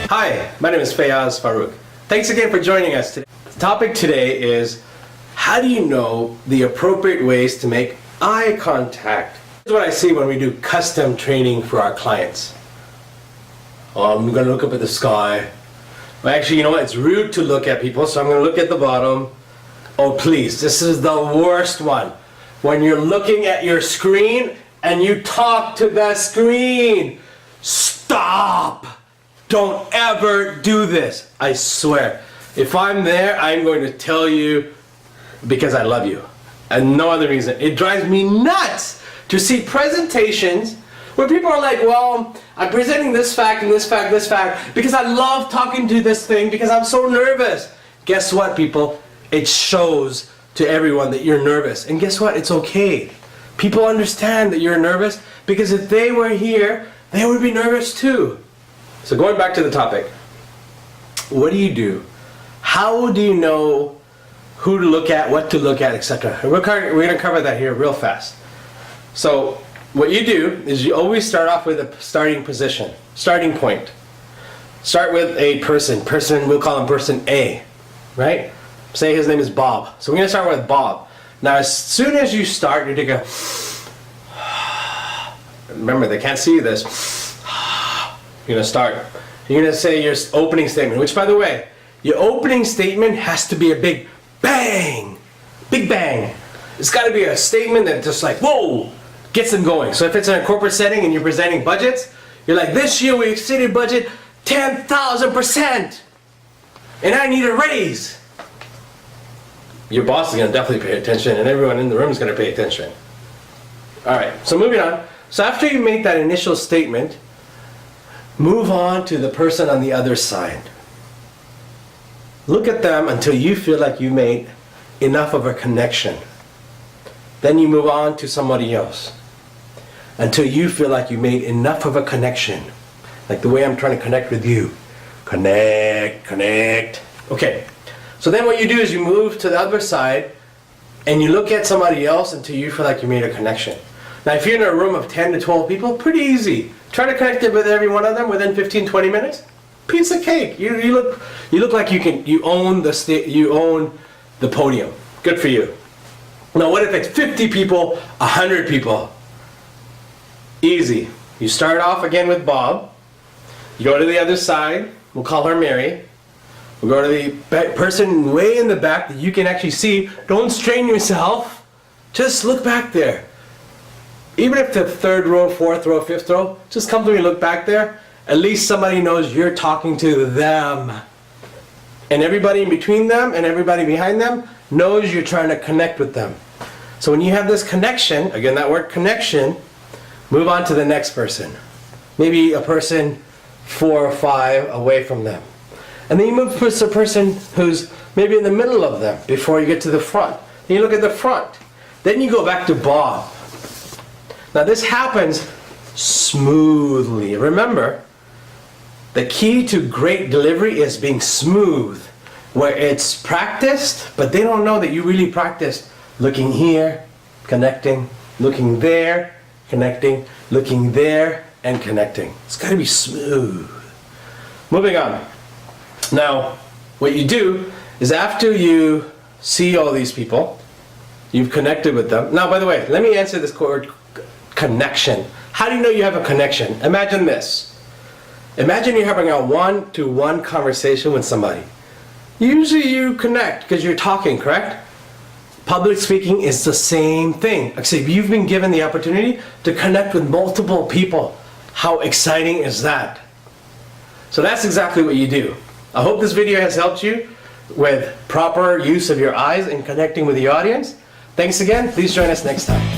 Hi, my name is Fayaz Farouk. Thanks again for joining us today. The topic today is, how do you know the appropriate ways to make eye contact? This is what I see when we do custom training for our clients. Oh, I'm gonna look up at the sky. Well, actually, you know what? It's rude to look at people, so I'm gonna look at the bottom. Oh, please, this is the worst one. When you're looking at your screen and you talk to the screen. Stop! Don't ever do this. I swear. If I'm there, I'm going to tell you because I love you. And no other reason. It drives me nuts to see presentations where people are like, well, I'm presenting this fact and this fact, this fact, because I love talking to this thing because I'm so nervous. Guess what, people? It shows to everyone that you're nervous. And guess what? It's okay. People understand that you're nervous because if they were here, they would be nervous too. So going back to the topic, what do you do? How do you know who to look at, what to look at, etc.? We're going to cover that here real fast. So what you do is you always start off with a starting position, starting point. Start with a person, we'll call him person A, right? Say his name is Bob. So we're going to start with Bob. Now as soon as you start, you're going to go, remember they can't see this. You're going to start. You're going to say your opening statement, which by the way, your opening statement has to be a big bang. Big bang. It's got to be a statement that just like, whoa, gets them going. So if it's in a corporate setting and you're presenting budgets, you're like, this year we exceeded budget 10,000%. And I need a raise. Your boss is going to definitely pay attention and everyone in the room is going to pay attention. Alright, so moving on. So after you make that initial statement, move on to the person on the other side. Look at them until you feel like you made enough of a connection. Then you move on to somebody else. Until you feel like you made enough of a connection. Like the way I'm trying to connect with you. Connect, connect. Okay. So then what you do is you move to the other side and you look at somebody else until you feel like you made a connection. Now if you're in a room of 10 to 12 people, pretty easy. Try to connect it with every one of them within 15-20 minutes. Piece of cake. You look like you own the podium. Good for you. Now what if it's 50 people, 100 people? Easy. You start off again with Bob. You go to the other side. We'll call her Mary. We'll go to the person way in the back that you can actually see. Don't strain yourself. Just look back there. Even if the third row, fourth row, fifth row, just come to me and look back there. At least somebody knows you're talking to them. And everybody in between them and everybody behind them knows you're trying to connect with them. So when you have this connection, again that word connection, move on to the next person. Maybe a person 4 or 5 away from them. And then you move to a person who's maybe in the middle of them before you get to the front. Then you look at the front. Then you go back to Bob. Now this happens smoothly. Remember, the key to great delivery is being smooth, where it's practiced, but they don't know that you really practiced looking here, connecting, looking there, connecting, looking there, and connecting. It's got to be smooth. Moving on. Now, what you do is after you see all these people, you've connected with them. Now, by the way, let me answer this word connection. How do you know you have a connection? Imagine this. Imagine you're having a one-to-one conversation with somebody. Usually you connect because you're talking, correct? Public speaking is the same thing, except you've been given the opportunity to connect with multiple people. How exciting is that? So that's exactly what you do. I hope this video has helped you with proper use of your eyes and connecting with the audience. Thanks again. Please join us next time.